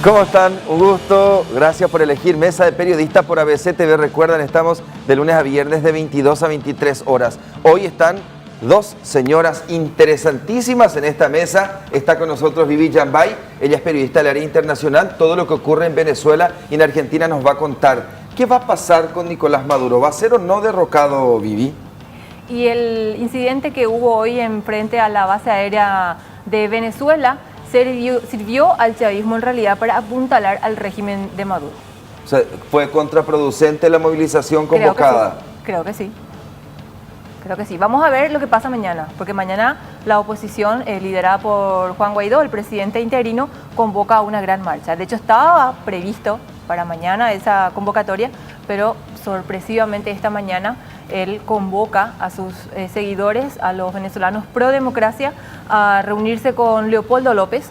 ¿Cómo están? Un gusto. Gracias por elegir Mesa de Periodistas por ABC TV. Recuerdan, estamos de lunes a viernes de 22 a 23 horas. Hoy están dos señoras interesantísimas en esta mesa. Está con nosotros Vivi Yambay. Ella es periodista del área internacional. Todo lo que ocurre en Venezuela y en Argentina nos va a contar. ¿Qué va a pasar con Nicolás Maduro? ¿Va a ser o no derrocado, Vivi? Y el incidente que hubo hoy en frente a la base aérea de Venezuela sirvió al chavismo en realidad para apuntalar al régimen de Maduro. O sea, ¿fue contraproducente la movilización convocada? Creo que sí. Creo que sí. Vamos a ver lo que pasa mañana, porque mañana la oposición, liderada por Juan Guaidó, el presidente interino, convoca una gran marcha. De hecho, estaba previsto para mañana esa convocatoria, pero sorpresivamente esta mañana él convoca a sus seguidores, a los venezolanos pro democracia, a reunirse con Leopoldo López.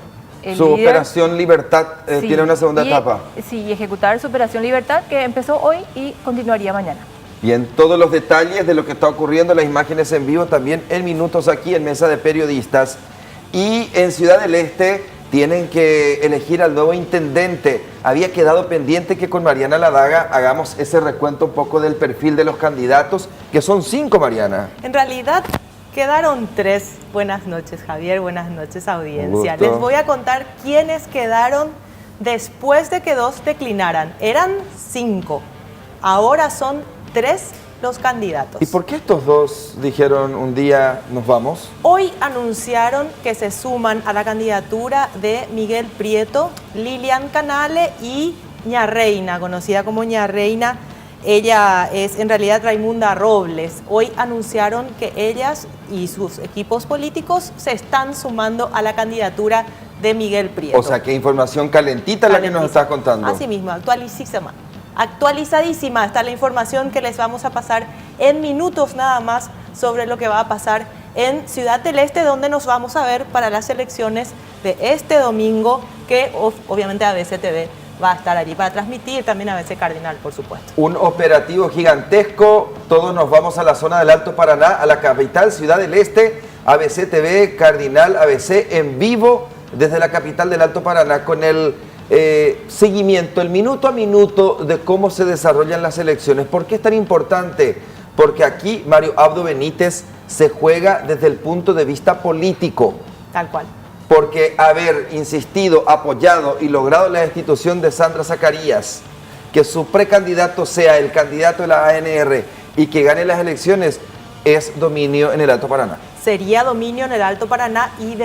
Su Operación Libertad tiene una segunda etapa. Sí, ejecutar su Operación Libertad, que empezó hoy y continuaría mañana. Bien, todos los detalles de lo que está ocurriendo, las imágenes en vivo también en minutos aquí en Mesa de Periodistas. Y en Ciudad del Este tienen que elegir al nuevo intendente. Había quedado pendiente que con Mariana Ladaga hagamos ese recuento un poco del perfil de los candidatos, que son 5, Mariana. En realidad quedaron 3. Buenas noches, Javier. Buenas noches, audiencia. Les voy a contar quiénes quedaron después de que 2 declinaran. Eran 5. Ahora son 3 los candidatos. ¿Y por qué estos 2 dijeron un día nos vamos? Hoy anunciaron que se suman a la candidatura de Miguel Prieto, Lilian Canale y Ñarreina, conocida como Ñarreina. Ella es en realidad Raimunda Robles. Hoy anunciaron que ellas y sus equipos políticos se están sumando a la candidatura de Miguel Prieto. O sea, qué información calentita la que nos estás contando. Así mismo, actualizadísima está la información que les vamos a pasar en minutos nada más sobre lo que va a pasar en Ciudad del Este, donde nos vamos a ver para las elecciones de este domingo, que obviamente ABC TV va a estar allí para transmitir, también ABC Cardinal, por supuesto. Un operativo gigantesco. Todos nos vamos a la zona del Alto Paraná, a la capital, Ciudad del Este. ABC TV, Cardinal, ABC en vivo desde la capital del Alto Paraná con el seguimiento, el minuto a minuto de cómo se desarrollan las elecciones. ¿Por qué es tan importante? Porque aquí Mario Abdo Benítez se juega desde el punto de vista político. Tal cual. Porque haber insistido, apoyado y logrado la destitución de Sandra Zacarías, que su precandidato sea el candidato de la ANR y que gane las elecciones, es dominio en el Alto Paraná. Sería dominio en el Alto Paraná y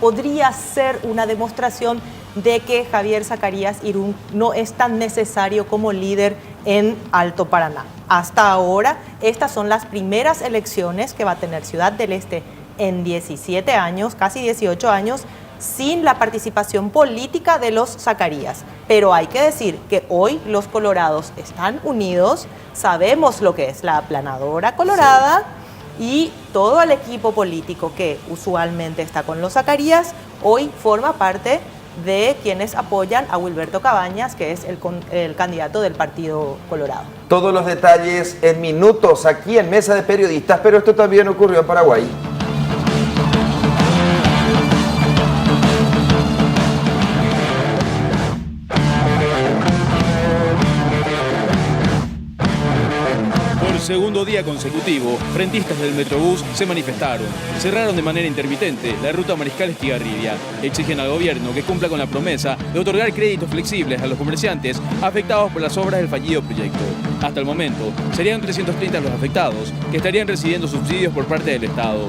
podría ser una demostración de que Javier Zacarías Irún no es tan necesario como líder en Alto Paraná. Hasta ahora, estas son las primeras elecciones que va a tener Ciudad del Este en 17 años, casi 18 años, sin la participación política de los Zacarías. Pero hay que decir que hoy los colorados están unidos, sabemos lo que es la aplanadora colorada, y todo el equipo político que usualmente está con los Zacarías, hoy forma parte de quienes apoyan a Wilberto Cabañas, que es el candidato del Partido Colorado. Todos los detalles en minutos aquí en Mesa de Periodistas, pero esto también ocurrió en Paraguay. Segundo día consecutivo, frentistas del Metrobús se manifestaron. Cerraron de manera intermitente la ruta Mariscal Estigarribia. Exigen al gobierno que cumpla con la promesa de otorgar créditos flexibles a los comerciantes afectados por las obras del fallido proyecto. Hasta el momento, serían 330 los afectados que estarían recibiendo subsidios por parte del Estado.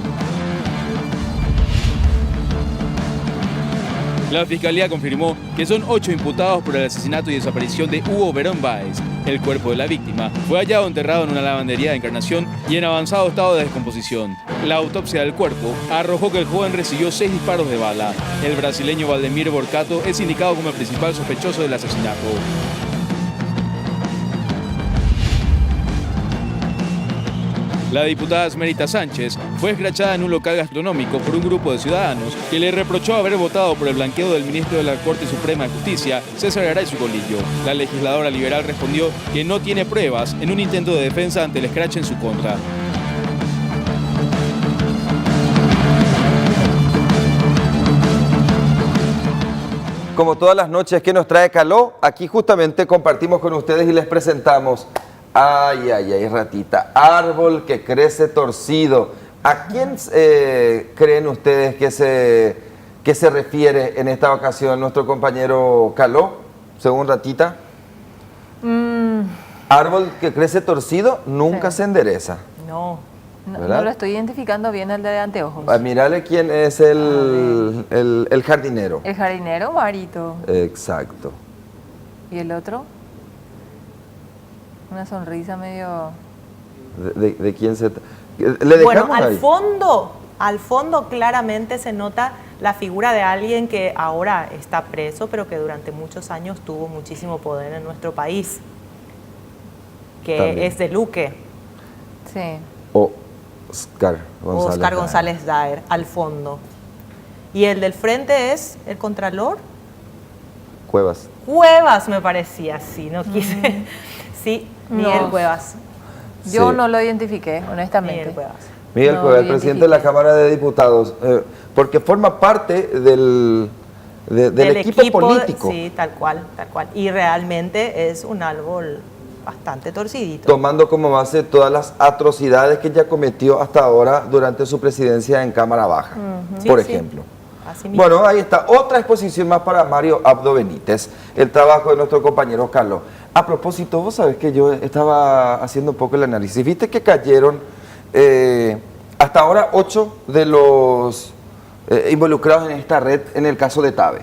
La Fiscalía confirmó que son 8 imputados por el asesinato y desaparición de Hugo Verón Báez. El cuerpo de la víctima fue hallado enterrado en una lavandería de Encarnación y en avanzado estado de descomposición. La autopsia del cuerpo arrojó que el joven recibió 6 disparos de bala. El brasileño Valdemir Borcato es indicado como el principal sospechoso del asesinato. La diputada Esmerita Sánchez fue escrachada en un local gastronómico por un grupo de ciudadanos que le reprochó haber votado por el blanqueo del ministro de la Corte Suprema de Justicia, César Garay Golillo. La legisladora liberal respondió que no tiene pruebas en un intento de defensa ante el escrache en su contra. Como todas las noches que nos trae Caló, aquí justamente compartimos con ustedes y les presentamos, ay, ay, ay, ratita, árbol que crece torcido. ¿A quién creen ustedes que se refiere en esta ocasión nuestro compañero Caló, según ratita? Árbol que crece torcido nunca se endereza. No. No lo estoy identificando bien el de anteojos. Mirale quién es el jardinero. El jardinero, Marito. Exacto. ¿Y el otro? Una sonrisa medio... ¿De quién se le Bueno, dejamos al fondo claramente se nota la figura de alguien que ahora está preso, pero que durante muchos años tuvo muchísimo poder en nuestro país, que También. es de Luque. Sí. Oscar González Daer, al fondo. Y el del frente es el Contralor. Cuevas me parecía, sí, no quise. Sí, Miguel No. Cuevas. Yo Sí. no lo identifiqué, honestamente. Miguel Cuevas. Miguel No Cuevas, lo presidente de la identifiqué. Cámara de Diputados, porque forma parte del equipo político, Sí, tal cual, tal cual. Y realmente es un árbol bastante torcidito. tomando como base todas las atrocidades que ya cometió hasta ahora durante su presidencia en Cámara Baja, por Sí, sí. ejemplo. Así mismo. Bueno, ahí está, otra exposición más para Mario Abdo Benítez, el trabajo de nuestro compañero Carlos. A propósito, vos sabés que yo estaba haciendo un poco el análisis, viste que cayeron hasta ahora 8 de los involucrados en esta red en el caso de TABE,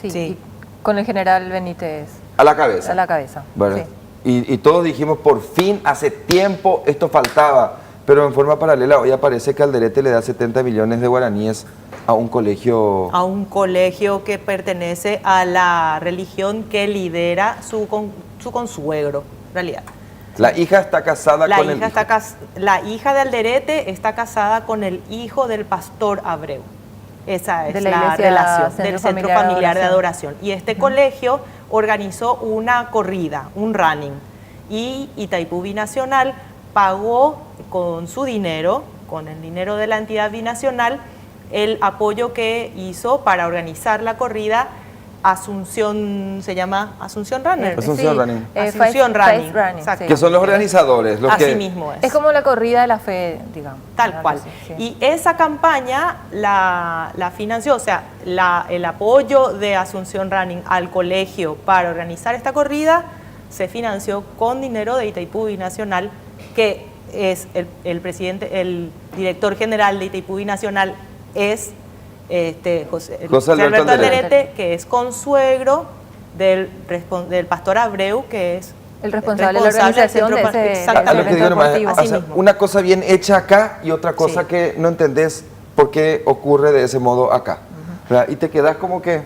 Sí. Sí. Y con el general Benítez a la cabeza. a la cabeza. ¿Verdad? Sí. Y todos dijimos, por fin, hace tiempo esto faltaba, pero en forma paralela hoy aparece que Alderete le da 70 millones de guaraníes a un colegio. A un colegio que pertenece a la religión que lidera su consuegro, en realidad. La hija está casada La con el hija, hijo. la hija de Alderete está casada con el hijo del pastor Abreu. Esa es De la la iglesia relación Centro del Centro Familiar de Familiar de Adoración. Adoración. Y este colegio organizó una corrida, un running. Y Itaipú Binacional pagó con su dinero, con el dinero de la entidad binacional, el apoyo que hizo para organizar la corrida Asunción, se llama Asunción Runner. Asunción Running. Asunción Faith Running, Running, exacto. sí. Que son los organizadores. Los Así que, mismo es. Es como la corrida de la fe, digamos. Tal Algo cual. así, sí. Y esa campaña la financió, o sea, el apoyo de Asunción Running al colegio para organizar esta corrida se financió con dinero de Itaipú Binacional, que es el presidente, el director general de Itaipú Binacional es José Alberto Alderete, que es consuegro del pastor Abreu, que es El responsable de la del organización de centro, ese exactamente. a lo que digo nomás, deportivo. o sea, Así mismo. una cosa bien hecha acá y otra cosa Sí. que no entendés por qué ocurre de ese modo acá. ¿Verdad? Y te quedas como que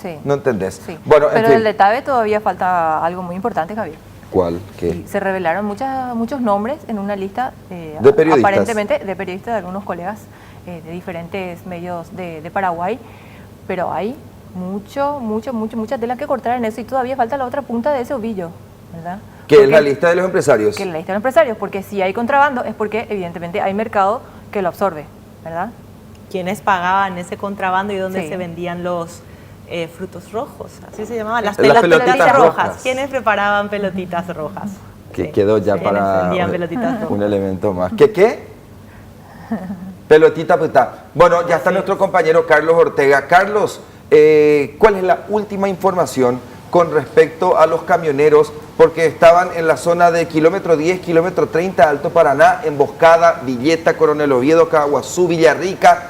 Sí. no entendés. Sí. Bueno, en Pero fin. del de TABE todavía falta algo muy importante, Javier. ¿Cuál? ¿Qué? Y se revelaron muchos nombres en una lista De periodistas. aparentemente de periodistas de algunos colegas de diferentes medios de Paraguay, pero hay mucha tela que cortar en eso y todavía falta la otra punta de ese ovillo, ¿verdad? Que es Porque- la lista de los empresarios. Que la lista de los empresarios, porque si hay contrabando es porque evidentemente hay mercado que lo absorbe, ¿verdad? Quienes pagaban ese contrabando y dónde Sí. se vendían los frutos rojos, así se llamaban, las Las pelotitas pelotitas rojas. rojas. ¿Quiénes preparaban pelotitas rojas? Que Sí. quedó ya ¿Quiénes para vendían pelotitas rojas? un elemento más. ¿Qué? Pelotita, puta. Bueno, ya está Sí. nuestro compañero Carlos Ortega. Carlos, ¿cuál es la última información con respecto a los camioneros? Porque estaban en la zona de kilómetro 10, kilómetro 30, Alto Paraná, Emboscada, Villeta, Coronel Oviedo, Caguazú, Villarrica.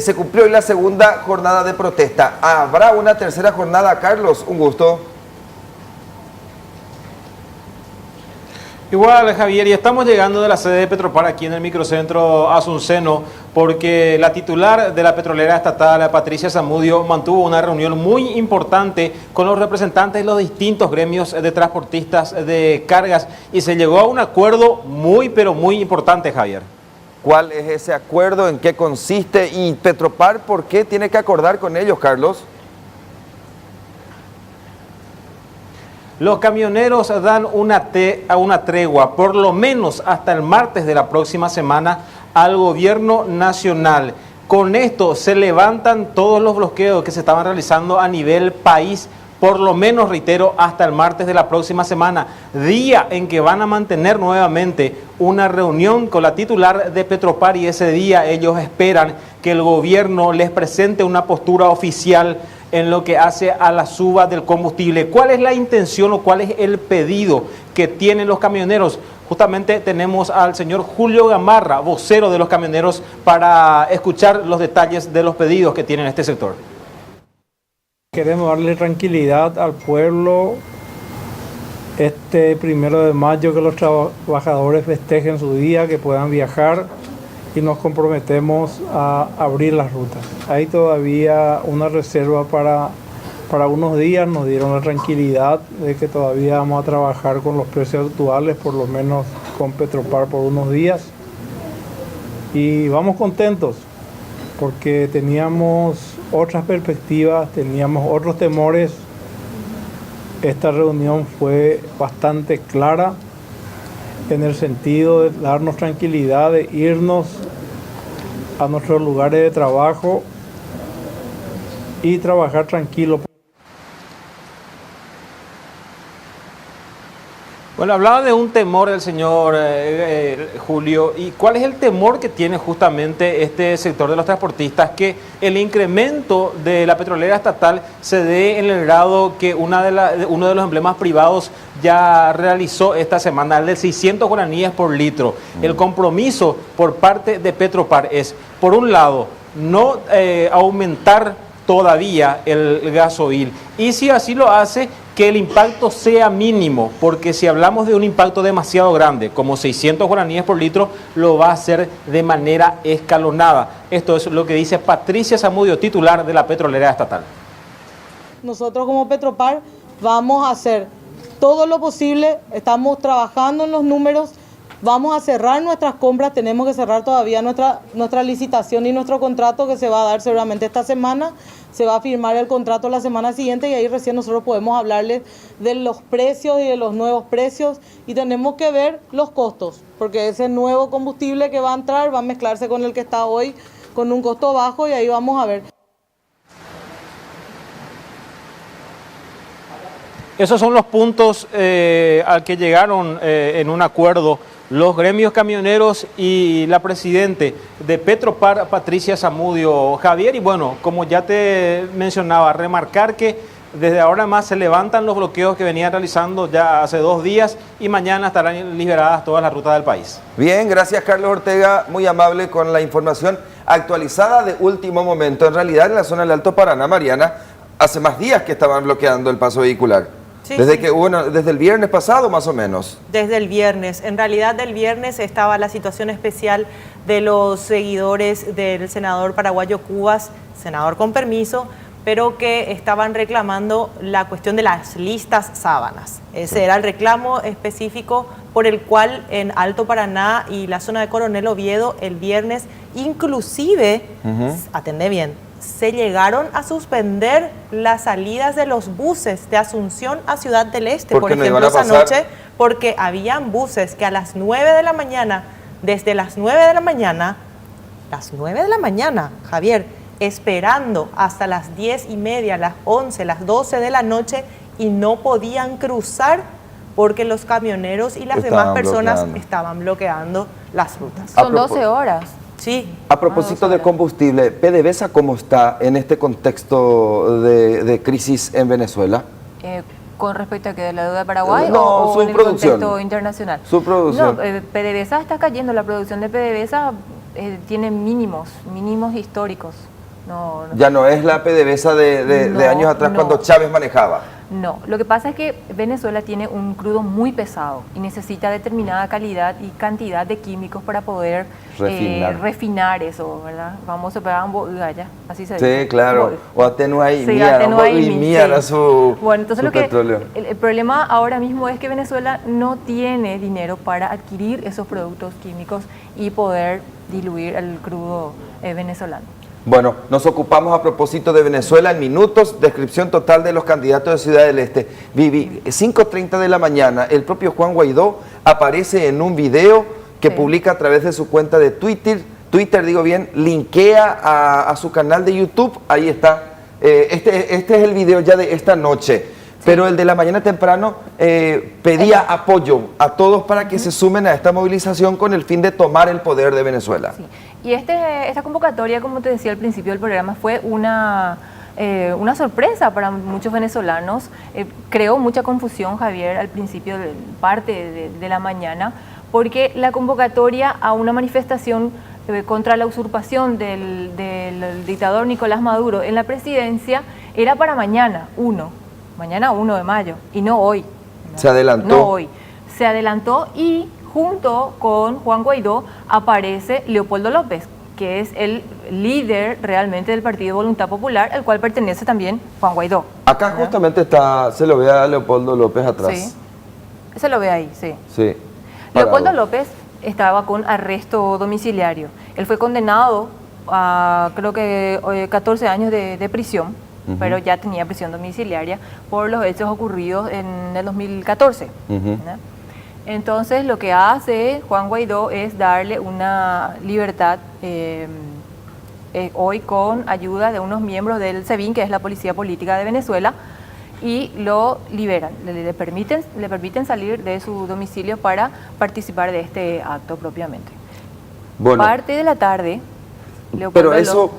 Se cumplió hoy la segunda jornada de protesta. ¿Habrá una tercera jornada, Carlos? Un gusto. Igual, Javier, y estamos llegando de la sede de Petropar aquí en el microcentro Asunceno, porque la titular de la petrolera estatal, Patricia Zamudio, mantuvo una reunión muy importante con los representantes de los distintos gremios de transportistas de cargas y se llegó a un acuerdo muy, pero muy importante, Javier. ¿Cuál es ese acuerdo? ¿En qué consiste? ¿Y Petropar por qué tiene que acordar con ellos, Carlos? Los camioneros dan una tregua, por lo menos hasta el martes de la próxima semana, al gobierno nacional. Con esto se levantan todos los bloqueos que se estaban realizando a nivel país, por lo menos, reitero, hasta el martes de la próxima semana, día en que van a mantener nuevamente una reunión con la titular de Petropar, y ese día ellos esperan que el gobierno les presente una postura oficial en lo que hace a la suba del combustible. ¿Cuál es la intención o cuál es el pedido que tienen los camioneros? Justamente tenemos al señor Julio Gamarra, vocero de los camioneros, para escuchar los detalles de los pedidos que tienen este sector. Queremos darle tranquilidad al pueblo este 1 de mayo, que los trabajadores festejen su día, que puedan viajar, y nos comprometemos a abrir las rutas. Hay todavía una reserva para unos días, nos dieron la tranquilidad de que todavía vamos a trabajar con los precios actuales, por lo menos con Petropar por unos días. Y vamos contentos, porque teníamos otras perspectivas, teníamos otros temores. Esta reunión fue bastante clara en el sentido de darnos tranquilidad, de irnos a nuestros lugares de trabajo y trabajar tranquilo. Bueno, hablaba de un temor el señor Julio. ¿Y cuál es el temor que tiene justamente este sector de los transportistas? Que el incremento de la petrolera estatal se dé en el grado que uno de los emblemas privados ya realizó esta semana, el de 600 guaraníes por litro. El compromiso por parte de Petropar es, por un lado, no aumentar todavía el gasoil, y si así lo hace, que el impacto sea mínimo, porque si hablamos de un impacto demasiado grande, como 600 guaraníes por litro, lo va a hacer de manera escalonada. Esto es lo que dice Patricia Zamudio, titular de la petrolera estatal. Nosotros como Petropar vamos a hacer todo lo posible, estamos trabajando en los números, vamos a cerrar nuestras compras, tenemos que cerrar todavía nuestra licitación y nuestro contrato, que se va a dar seguramente esta semana. Se va a firmar el contrato la semana siguiente, y ahí recién nosotros podemos hablarles de los precios y de los nuevos precios, y tenemos que ver los costos, porque ese nuevo combustible que va a entrar va a mezclarse con el que está hoy con un costo bajo, y ahí vamos a ver. Esos son los puntos al que llegaron en un acuerdo los gremios camioneros y la presidente de Petropar, Patricia Zamudio, Javier. Y bueno, como ya te mencionaba, remarcar que desde ahora más se levantan los bloqueos que venían realizando ya hace 2 días, y mañana estarán liberadas todas las rutas del país. Bien, gracias Carlos Ortega, muy amable con la información actualizada de último momento. En realidad, en la zona del Alto Paraná, Mariana, hace más días que estaban bloqueando el paso vehicular. Sí, desde sí. que desde el viernes pasado, más o menos. Desde el viernes. En realidad, del viernes estaba la situación especial de los seguidores del senador paraguayo Cubas, senador con permiso, pero que estaban reclamando la cuestión de las listas sábanas. Ese era el reclamo específico por el cual en Alto Paraná y la zona de Coronel Oviedo el viernes, inclusive, atendé bien, se llegaron a suspender las salidas de los buses de Asunción a Ciudad del Este, por ejemplo, esa noche, porque habían buses que a las 9 de la mañana, desde las 9 de la mañana, Javier, esperando hasta las 10:30, las 11, las 12 de la noche, y no podían cruzar porque los camioneros y las demás personas estaban bloqueando las rutas. Son 12 horas. Sí. A propósito de combustible, ¿PDVSA cómo está en este contexto de crisis en Venezuela? ¿Con respecto a que de la deuda de Paraguay No, o en el contexto internacional? Su producción. No, PDVSA está cayendo, la producción de PDVSA tiene mínimos históricos. Ya no es la PDVSA de años atrás, cuando Chávez manejaba. No, lo que pasa es que Venezuela tiene un crudo muy pesado y necesita determinada calidad y cantidad de químicos para poder refinar eso, ¿verdad? Vamos a pegar ya, así se dice. Sí, claro. O atenuar y su Bueno, entonces petróleo. El problema ahora mismo es que Venezuela no tiene dinero para adquirir esos productos químicos y poder diluir el crudo venezolano. Bueno, nos ocupamos a propósito de Venezuela en minutos. Descripción total de los candidatos de Ciudad del Este. Vivi, 5:30 de la mañana, el propio Juan Guaidó aparece en un video que publica a través de su cuenta de Twitter Twitter, digo bien, linkea a su canal de YouTube, ahí está. Este es el video ya de esta noche. Pero el de la mañana temprano pedía apoyo a todos para que se sumen a esta movilización con el fin de tomar el poder de Venezuela. Sí. Y esta convocatoria, como te decía al principio del programa, fue una sorpresa para muchos venezolanos. Creó mucha confusión, Javier, al principio, parte de la mañana, porque la convocatoria a una manifestación contra la usurpación del dictador Nicolás Maduro en la presidencia era para mañana 1 de mayo, y no hoy. ¿No? Se adelantó. No hoy. Se adelantó y junto con Juan Guaidó aparece Leopoldo López, que es el líder realmente del Partido Voluntad Popular, al cual pertenece también Juan Guaidó. Acá justamente se lo ve a Leopoldo López atrás. Sí, se lo ve ahí, sí. Sí. Leopoldo López estaba con arresto domiciliario. Él fue condenado a, creo que 14 años de prisión, pero ya tenía prisión domiciliaria por los hechos ocurridos en el 2014. ¿No? Entonces, lo que hace Juan Guaidó es darle una libertad hoy con ayuda de unos miembros del SEBIN, que es la Policía Política de Venezuela, y lo liberan, le permiten salir de su domicilio para participar de este acto propiamente. Bueno, Parte de la tarde, pero eso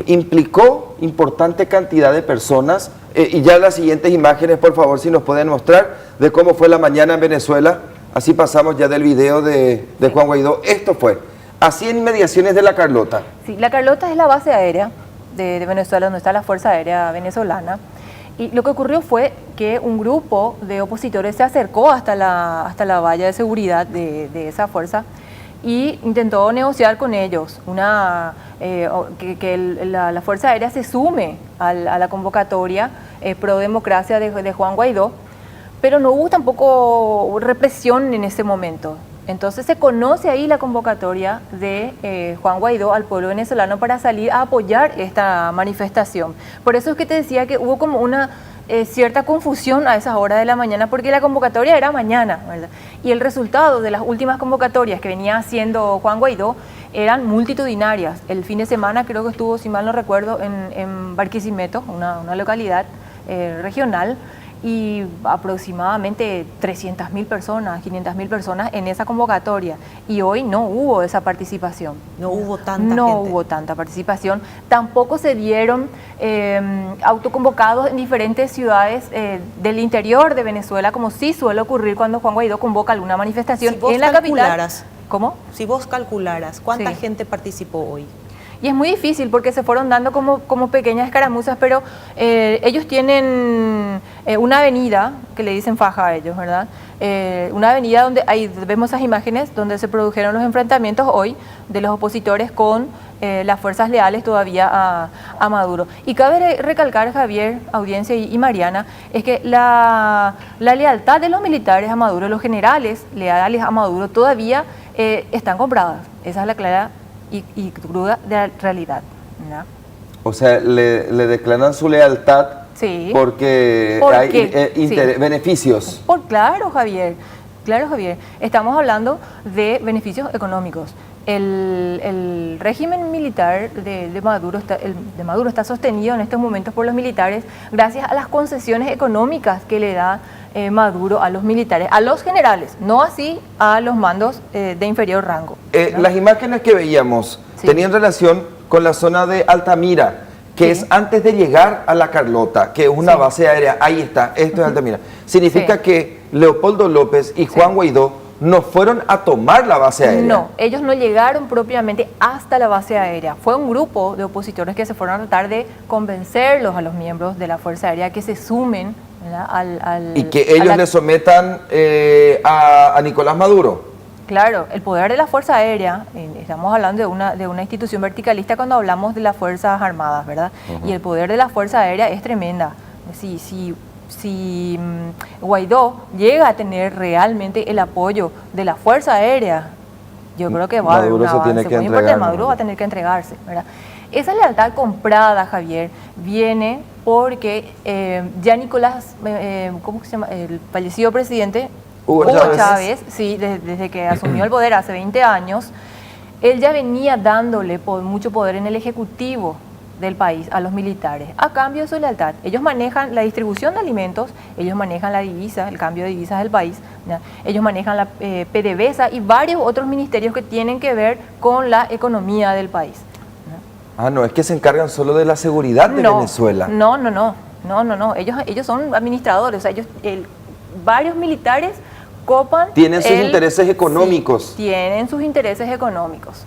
implicó importante cantidad de personas, y ya las siguientes imágenes, por favor, si nos pueden mostrar de cómo fue la mañana en Venezuela. Así pasamos ya del video de Juan Guaidó. Esto fue así en inmediaciones de La Carlota. Sí, La Carlota es la base aérea de Venezuela, donde está la Fuerza Aérea Venezolana. Y lo que ocurrió fue que un grupo de opositores se acercó hasta la valla de seguridad de esa fuerza y intentó negociar con ellos la Fuerza Aérea se sume a la convocatoria pro democracia de Juan Guaidó, pero no hubo tampoco represión en ese momento. Entonces se conoce ahí la convocatoria de Juan Guaidó al pueblo venezolano para salir a apoyar esta manifestación. Por eso es que te decía que hubo como una cierta confusión a esas horas de la mañana, porque la convocatoria era mañana, ¿verdad? Y el resultado de las últimas convocatorias que venía haciendo Juan Guaidó eran multitudinarias. El fin de semana creo que estuvo, si mal no recuerdo, en Barquisimeto, una localidad regional, y aproximadamente 300.000 personas, 500.000 personas en esa convocatoria. Y hoy no hubo esa participación. No hubo tanta gente. No hubo tanta participación. Tampoco se dieron autoconvocados en diferentes ciudades del interior de Venezuela, como sí suele ocurrir cuando Juan Guaidó convoca alguna manifestación en la capital. ¿Cómo? Si vos calcularas, ¿cuánta Sí. gente participó hoy? Y es muy difícil porque se fueron dando como pequeñas escaramuzas, pero ellos tienen una avenida, que le dicen faja a ellos, ¿verdad? Una avenida donde ahí vemos esas imágenes donde se produjeron los enfrentamientos hoy de los opositores con las fuerzas leales todavía a Maduro. Y cabe recalcar, Javier, audiencia y Mariana, es que la lealtad de los militares a Maduro, los generales leales a Maduro, todavía están compradas. Esa es la clara y cruda de la realidad, ¿no? O sea, le declaran su lealtad Sí. porque ¿Por hay qué? Sí. beneficios. Claro, Javier. Claro, Javier. Estamos hablando de beneficios económicos. El régimen militar de Maduro está sostenido en estos momentos por los militares gracias a las concesiones económicas que le da Maduro a los militares, a los generales, no así a los mandos de inferior rango, ¿no? Las imágenes que veíamos Sí. tenían relación con la zona de Altamira, que Sí. es antes de llegar a La Carlota, que es una Sí. base aérea. Ahí está, esto es Altamira. Significa Sí. que Leopoldo López y Juan Guaidó no fueron a tomar la base aérea. No, ellos no llegaron propiamente hasta la base aérea. Fue un grupo de opositores que se fueron a tratar de convencerlos a los miembros de la Fuerza Aérea que se sumen, ¿verdad? Y que ellos le sometan a Nicolás Maduro. Claro, el poder de la Fuerza Aérea, estamos hablando de una institución verticalista cuando hablamos de las Fuerzas Armadas, ¿verdad? Y el poder de la Fuerza Aérea es tremenda. Si Guaidó llega a tener realmente el apoyo de la Fuerza Aérea, yo creo que va a haber un avance muy importante. Maduro va a tener que entregarse, ¿verdad? Esa lealtad comprada, Javier, viene porque ya Nicolás, ¿cómo se llama? El fallecido presidente Hugo Chávez, sí, desde que asumió el poder hace 20 años, él ya venía dándole mucho poder en el ejecutivo del país a los militares, a cambio de su lealtad. Ellos manejan la distribución de alimentos, ellos manejan la divisa, el cambio de divisas del país, ¿ya? Ellos manejan la PDVSA y varios otros ministerios que tienen que ver con la economía del país. Ah, no, es que se encargan solo de la seguridad de Venezuela. No. Ellos son administradores, o sea, varios militares copan... Tienen sus intereses económicos. Sí, tienen sus intereses económicos,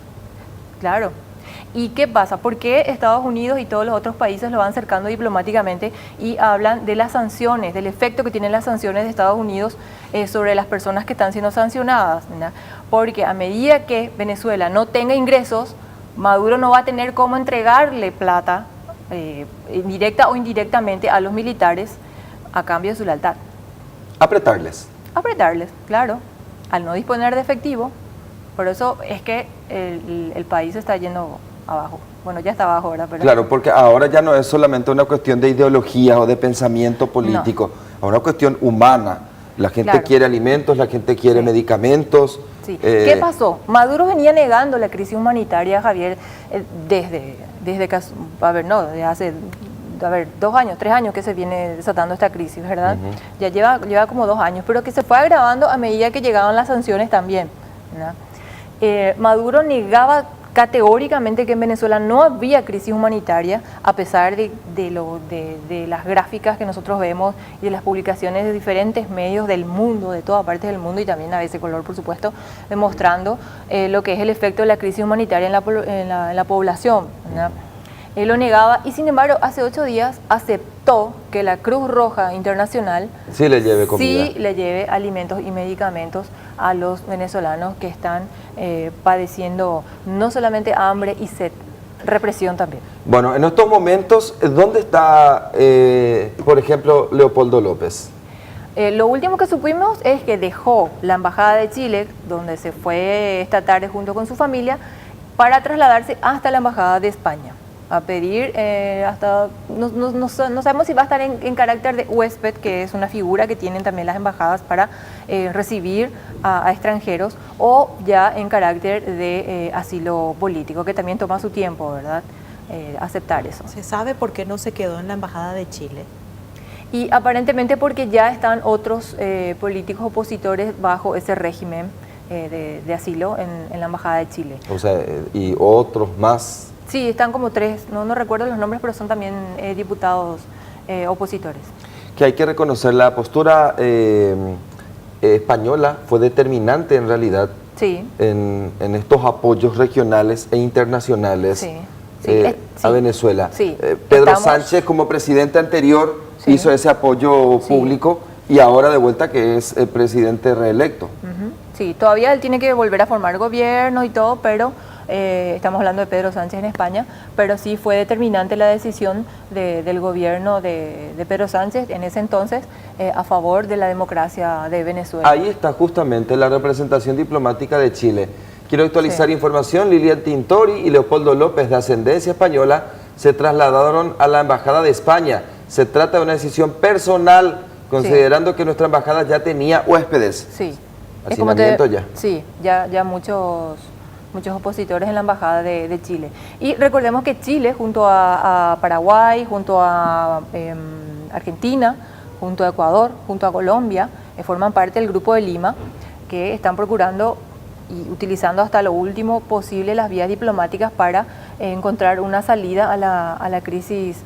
claro. ¿Y qué pasa? ¿Por qué Estados Unidos y todos los otros países lo van cercando diplomáticamente y hablan de las sanciones, del efecto que tienen las sanciones de Estados Unidos sobre las personas que están siendo sancionadas, ¿verdad? Porque a medida que Venezuela no tenga ingresos, Maduro no va a tener cómo entregarle plata, directa o indirectamente, a los militares a cambio de su lealtad. Apretarles, claro, al no disponer de efectivo. Por eso es que el país está yendo abajo. Bueno, ya está abajo, ¿verdad? Pero... Claro, porque ahora ya no es solamente una cuestión de ideología o de pensamiento político, es una cuestión humana. La gente quiere alimentos, la gente quiere medicamentos. Sí. ¿Qué pasó? Maduro venía negando la crisis humanitaria, Javier, desde hace 2 años, 3 años que se viene desatando esta crisis, ¿verdad? Ya lleva como 2 años, pero que se fue agravando a medida que llegaban las sanciones también, ¿verdad? Maduro negaba categóricamente que en Venezuela no había crisis humanitaria, a pesar de las gráficas que nosotros vemos y de las publicaciones de diferentes medios del mundo, de todas partes del mundo, y también a veces color, por supuesto, demostrando lo que es el efecto de la crisis humanitaria en la población, ¿verdad? Él lo negaba y, sin embargo, hace 8 días aceptó que la Cruz Roja Internacional sí le lleve comida, sí le lleve alimentos y medicamentos a los venezolanos que están padeciendo no solamente hambre y sed, represión también. Bueno, en estos momentos, ¿dónde está, por ejemplo, Leopoldo López? Lo último que supimos es que dejó la Embajada de Chile, donde se fue esta tarde junto con su familia, para trasladarse hasta la Embajada de España, a pedir no sabemos si va a estar en carácter de huésped, que es una figura que tienen también las embajadas para recibir a extranjeros, o ya en carácter de asilo político, que también toma su tiempo, ¿verdad? Aceptar eso. ¿Se sabe por qué no se quedó en la Embajada de Chile? Y aparentemente porque ya están otros políticos opositores bajo ese régimen de asilo en la Embajada de Chile. O sea, y otros más. Sí, están como 3, no recuerdo los nombres, pero son también diputados opositores. Que hay que reconocer, la postura española fue determinante en realidad, sí, en estos apoyos regionales e internacionales, sí, a Venezuela. Sí, Pedro Sánchez, como presidente anterior, sí, hizo ese apoyo público, y ahora de vuelta que es el presidente reelecto. Sí, todavía él tiene que volver a formar gobierno y todo, pero estamos hablando de Pedro Sánchez en España, pero sí fue determinante la decisión del gobierno de Pedro Sánchez en ese entonces a favor de la democracia de Venezuela. Ahí está justamente la representación diplomática de Chile. Quiero actualizar información: Lilian Tintori y Leopoldo López, de ascendencia española, se trasladaron a la Embajada de España. Se trata de una decisión personal, considerando que nuestra embajada ya tenía huéspedes. Sí. Hacinamiento ya. Sí, ya muchos opositores en la Embajada de Chile. Y recordemos que Chile, junto a Paraguay, junto a Argentina, junto a Ecuador, junto a Colombia, forman parte del Grupo de Lima, que están procurando y utilizando hasta lo último posible las vías diplomáticas para encontrar una salida a la crisis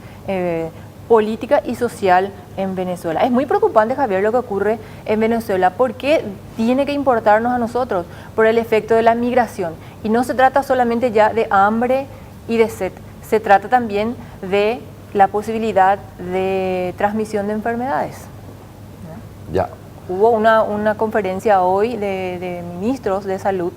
política y social en Venezuela. Es muy preocupante, Javier, lo que ocurre en Venezuela, porque tiene que importarnos a nosotros por el efecto de la migración. Y no se trata solamente ya de hambre y de sed, se trata también de la posibilidad de transmisión de enfermedades. Ya. Hubo una conferencia hoy de ministros de salud,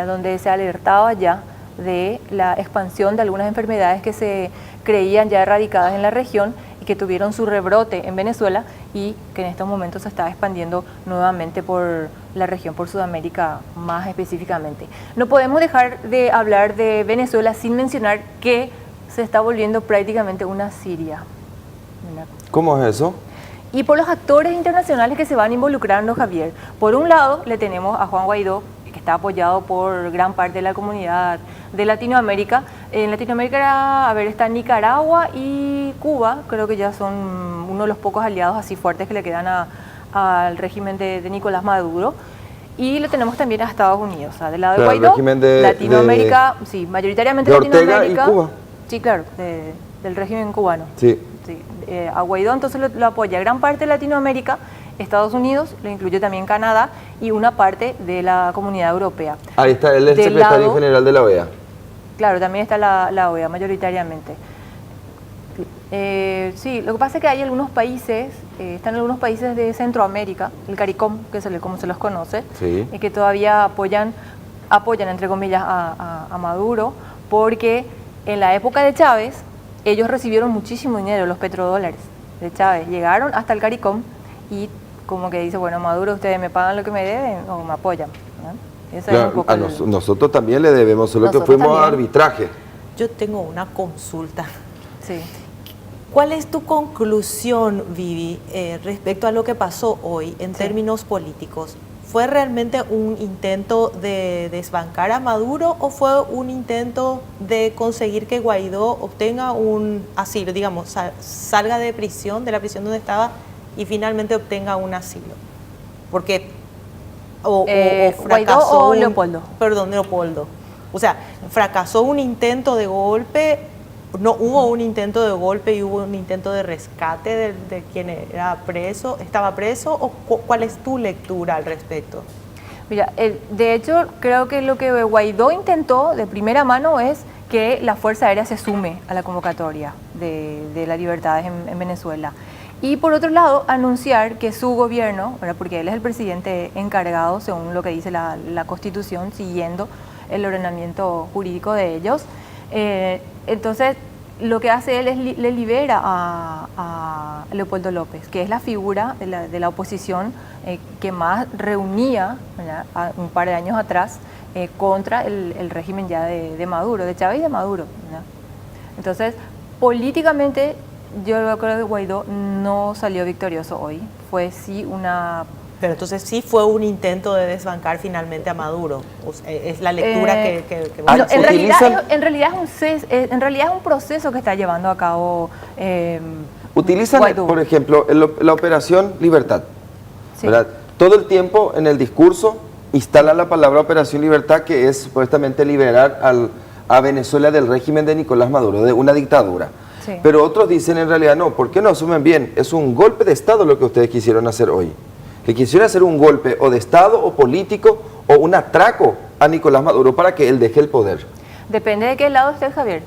donde se alertaba ya de la expansión de algunas enfermedades que se creían ya erradicadas en la región y que tuvieron su rebrote en Venezuela, y que en estos momentos se está expandiendo nuevamente por la región, por Sudamérica más específicamente. No podemos dejar de hablar de Venezuela sin mencionar que se está volviendo prácticamente una Siria. ¿Cómo es eso? Y por los actores internacionales que se van involucrando, Javier. Por un lado, le tenemos a Juan Guaidó, que está apoyado por gran parte de la comunidad de Latinoamérica. En Latinoamérica, a ver, está Nicaragua y Cuba, creo que ya son uno de los pocos aliados así fuertes que le quedan al régimen de Nicolás Maduro. Y lo tenemos también a Estados Unidos, o sea, del lado de Guaidó, Latinoamérica, sí, mayoritariamente de Ortega Latinoamérica. Y Cuba. Sí, claro, del régimen cubano. Sí. Sí, a Guaidó entonces lo apoya gran parte de Latinoamérica, Estados Unidos, lo incluye también Canadá y una parte de la Comunidad Europea. Ahí está, él es el secretario general de la OEA. Claro, también está la OEA mayoritariamente. Sí, lo que pasa es que hay algunos países, están algunos países de Centroamérica, el CARICOM, que es como se los conoce, Sí. que todavía apoyan entre comillas a Maduro, porque en la época de Chávez ellos recibieron muchísimo dinero, los petrodólares de Chávez, llegaron hasta el CARICOM y como que dice, bueno, Maduro, ustedes me pagan lo que me deben o me apoyan, ¿no? Ese Claro, es un poco nosotros también le debemos, solo que Nosotros fuimos a también. arbitraje. Yo tengo una consulta. Sí. ¿Cuál es tu conclusión, Vivi, respecto a lo que pasó hoy en Sí. términos políticos? ¿Fue realmente un intento de desbancar a Maduro o fue un intento de conseguir que Guaidó obtenga un asilo, digamos, salga de la prisión donde estaba y finalmente obtenga un asilo? Porque o fracasó ¿Guaidó o Leopoldo? Perdón, Leopoldo. O sea, fracasó un intento de golpe. No hubo un intento de golpe y hubo un intento de rescate de quien era preso, estaba preso, o ¿cuál es tu lectura al respecto? Mira, de hecho creo que lo que Guaidó intentó de primera mano es que la Fuerza Aérea se sume a la convocatoria de las libertades en Venezuela. Y por otro lado, anunciar que su gobierno, ¿verdad? Porque él es el presidente encargado, según lo que dice la Constitución, siguiendo el ordenamiento jurídico de ellos, entonces lo que hace él es le libera a Leopoldo López, que es la figura de la oposición que más reunía, ¿verdad? Un par de años atrás contra el régimen ya de Maduro, de Chávez y de Maduro, ¿verdad? Entonces, políticamente yo creo que Guaidó no salió victorioso hoy, fue sí una... Pero entonces sí fue un intento de desbancar finalmente a Maduro. O sea, es la lectura que Ah, no, vos haces. en realidad es un proceso que está llevando a cabo Utilizan, Guaidó. por ejemplo, la Operación Libertad. Sí. ¿Verdad? Todo el tiempo en el discurso instalan la palabra Operación Libertad, que es supuestamente liberar a Venezuela del régimen de Nicolás Maduro, de una dictadura. Sí. Pero otros dicen en realidad no, ¿por qué no asumen bien? Es un golpe de Estado lo que ustedes quisieron hacer hoy. Que quisieron hacer un golpe o de Estado o político o un atraco a Nicolás Maduro para que él deje el poder. Depende de qué lado esté Javier.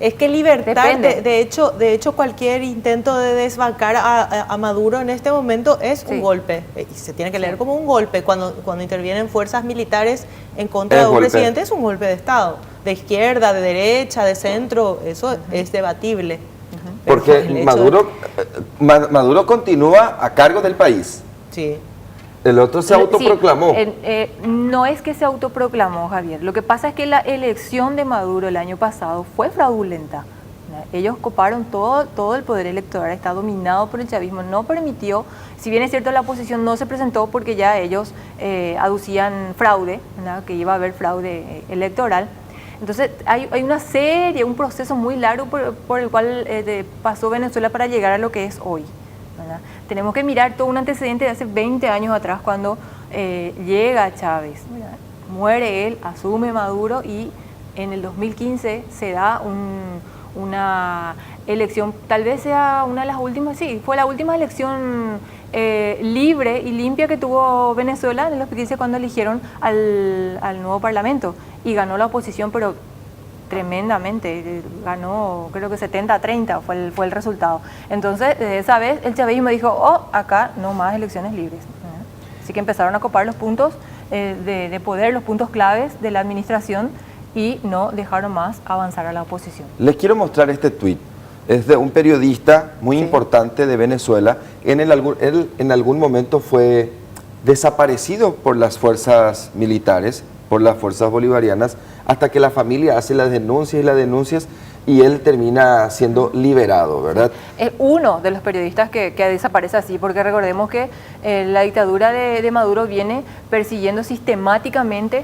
Es que libertad, Depende. de hecho, cualquier intento de desbancar a Maduro en este momento es Sí. un golpe. Y se tiene que leer Sí. como un golpe. Cuando intervienen fuerzas militares en contra Es de un golpe. presidente, es un golpe de Estado. De izquierda, de derecha, de centro, eso es debatible. Pero Porque el hecho Maduro continúa a cargo del país. Sí. El otro se autoproclamó. Sí, no es que se autoproclamó, Javier. Lo que pasa es que la elección de Maduro el año pasado fue fraudulenta. Ellos coparon todo el poder electoral, está dominado por el chavismo, no permitió, si bien es cierto la oposición no se presentó porque ya ellos aducían fraude, ¿verdad? Que iba a haber fraude electoral. Entonces hay una serie, un proceso muy largo por el cual pasó Venezuela para llegar a lo que es hoy, ¿verdad? Tenemos que mirar todo un antecedente de hace 20 años atrás cuando llega Chávez, ¿verdad? Muere él, asume Maduro y en el 2015 se da una elección, tal vez sea una de las últimas, sí, fue la última elección libre y limpia que tuvo Venezuela en el 2015 cuando eligieron al nuevo parlamento y ganó la oposición, pero tremendamente, ganó creo que 70-30 fue el resultado. Entonces, esa vez el chavismo dijo, acá no más elecciones libres. Así que empezaron a copar los puntos de poder, los puntos claves de la administración y no dejaron más avanzar a la oposición. Les quiero mostrar este tuit. Es de un periodista muy importante de Venezuela. Él en algún momento fue desaparecido por las fuerzas militares, por las fuerzas bolivarianas, hasta que la familia hace las denuncias y las denuncias y él termina siendo liberado, ¿verdad? Es uno de los periodistas que desaparece así, porque recordemos que la dictadura de Maduro viene persiguiendo sistemáticamente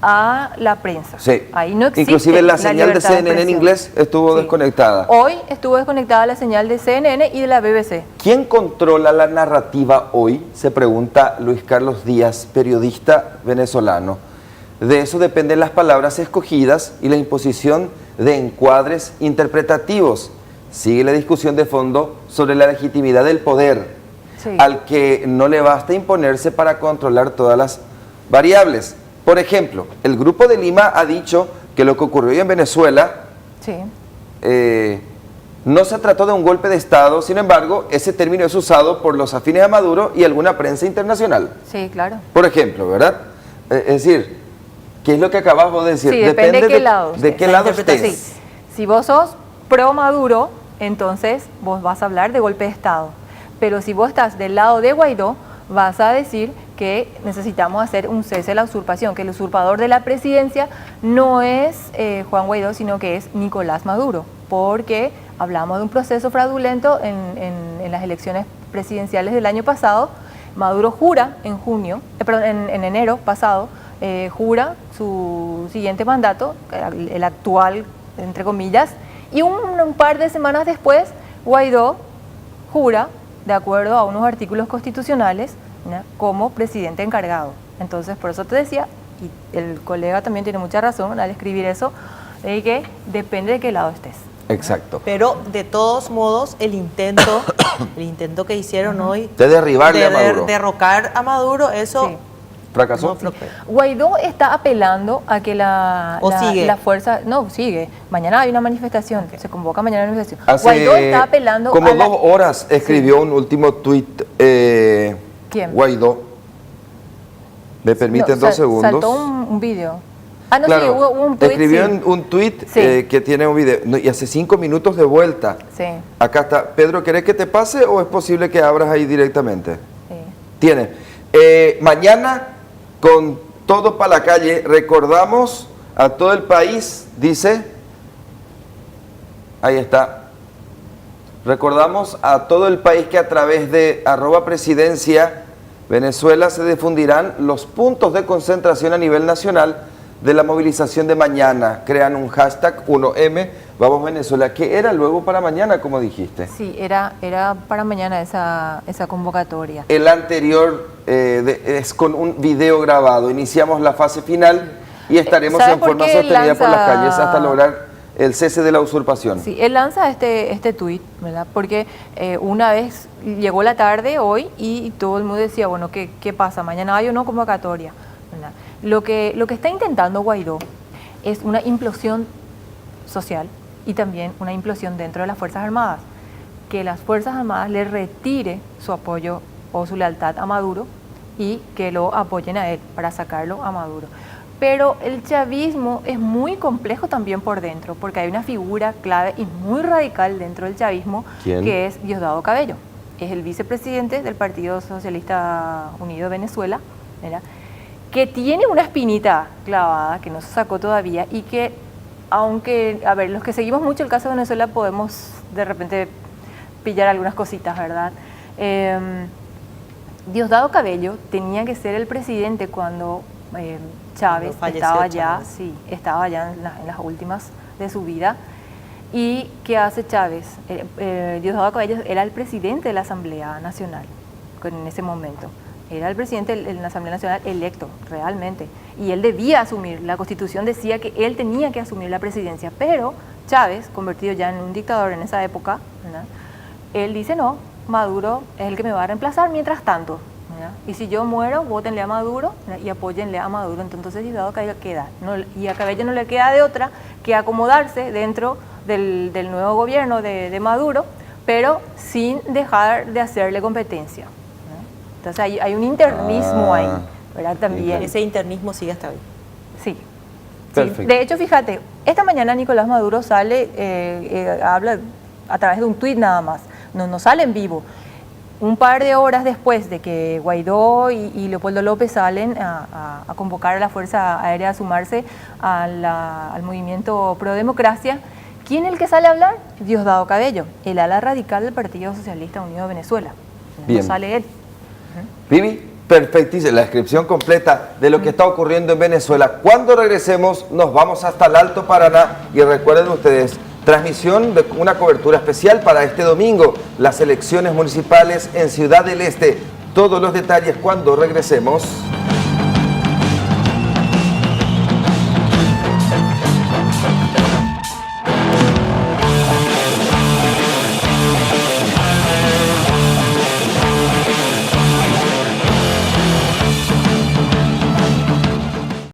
a la prensa. Sí. Ahí no existe Inclusive la señal de libertad CNN en expresión. inglés estuvo desconectada. Hoy estuvo desconectada la señal de CNN y de la BBC. ¿Quién controla la narrativa hoy? Se pregunta Luis Carlos Díaz, periodista venezolano. De eso dependen las palabras escogidas y la imposición de encuadres interpretativos. Sigue la discusión de fondo sobre la legitimidad del poder, Sí. al que no le basta imponerse para controlar todas las variables. Por ejemplo, el Grupo de Lima ha dicho que lo que ocurrió hoy en Venezuela Sí. no se trató de un golpe de Estado, sin embargo, ese término es usado por los afines a Maduro y alguna prensa internacional. Sí, claro. Por ejemplo, ¿verdad? Es decir, ¿qué es lo que acabas vos de decir? Sí, depende de qué lado de estés. qué La lado interpretación. estés. Sí. Si vos sos pro Maduro, entonces vos vas a hablar de golpe de Estado. Pero si vos estás del lado de Guaidó, vas a decir que necesitamos hacer un cese de la usurpación, que el usurpador de la presidencia no es Juan Guaidó, sino que es Nicolás Maduro, porque hablamos de un proceso fraudulento en las elecciones presidenciales del año pasado. Maduro jura en en enero pasado, jura su siguiente mandato, el actual, entre comillas, y un par de semanas después, Guaidó jura, de acuerdo a unos artículos constitucionales, ¿no?, como presidente encargado. Entonces, por eso te decía, y el colega también tiene mucha razón al escribir eso, de que depende de qué lado estés. Exacto. Pero de todos modos, el intento que hicieron hoy De derribarle a Maduro. derrocar a Maduro, eso Sí. ¿Fracasó? no prosperó. Guaidó está apelando a que sigue. la fuerza... No, sigue. Mañana hay una manifestación. Se convoca mañana una manifestación. Hace Guaidó está apelando como a la... 2 horas escribió un último tuit ¿Quién? Guaidó. ¿Me permiten 2 segundos? Saltó un video. Ah, no, Claro, sí, hubo un tuit. escribió Sí. un tuit Sí. que tiene un video. No, y hace 5 minutos de vuelta. Sí, Acá está. Pedro, ¿querés que te pase o es posible que abras ahí directamente? sí. Tiene. Mañana, con todo para la calle, recordamos a todo el país, dice, ahí está, recordamos a todo el país que a través de @presidencia Venezuela se difundirán los puntos de concentración a nivel nacional de la movilización de mañana. Crean un hashtag 1M, vamos Venezuela, que era luego para mañana, como dijiste. Sí, era para mañana esa convocatoria. El anterior es con un video grabado. Iniciamos la fase final y estaremos ¿sabe en por forma qué sostenida por las lanza- calles hasta lograr el cese de la usurpación. Sí, él lanza este tuit, ¿verdad? Porque una vez llegó la tarde hoy y todo el mundo decía, bueno, ¿qué pasa? Mañana hay o no convocatoria, ¿verdad? Lo que está intentando Guaidó es una implosión social y también una implosión dentro de las Fuerzas Armadas. Que las Fuerzas Armadas le retire su apoyo o su lealtad a Maduro y que lo apoyen a él para sacarlo a Maduro. Pero el chavismo es muy complejo también por dentro, porque hay una figura clave y muy radical dentro del chavismo, ¿Quién? que es Diosdado Cabello. Es el vicepresidente del Partido Socialista Unido de Venezuela, ¿verdad?, que tiene una espinita clavada que no se sacó todavía y que, aunque, a ver, los que seguimos mucho el caso de Venezuela podemos de repente pillar algunas cositas, ¿verdad? Diosdado Cabello tenía que ser el presidente cuando Chávez Cuando falleció estaba ya, Chávez. sí, estaba ya en las últimas de su vida. ¿Y qué hace Chávez? Diosdado Cabello era el presidente de la Asamblea Nacional en ese momento. Era el presidente de la Asamblea Nacional electo, realmente. Y él debía asumir, la Constitución decía que él tenía que asumir la presidencia, pero Chávez, convertido ya en un dictador en esa época, ¿verdad?, él dice, no, Maduro es el que me va a reemplazar mientras tanto, ¿verdad?, y si yo muero, vótenle a Maduro, ¿verdad?, y apóyenle a Maduro. Entonces Diosdado Cabello queda, y a Cabello no le queda de otra que acomodarse dentro del nuevo gobierno de Maduro, pero sin dejar de hacerle competencia. Entonces hay un internismo ahí, ¿verdad? También. Ese internismo sigue hasta hoy. Sí. Perfecto. Sí. De hecho, fíjate, esta mañana Nicolás Maduro sale, habla a través de un tuit nada más, no sale en vivo. Un par de horas después de que Guaidó y Leopoldo López salen a convocar a la Fuerza Aérea a sumarse al movimiento Pro Democracia, ¿Quién es el que sale a hablar? Diosdado Cabello, el ala radical del Partido Socialista Unido de Venezuela. Bien. No sale él. Vivi, perfectísima la descripción completa de lo que está ocurriendo en Venezuela. Cuando regresemos nos vamos hasta el Alto Paraná y recuerden ustedes, transmisión de una cobertura especial para este domingo, las elecciones municipales en Ciudad del Este. Todos los detalles cuando regresemos.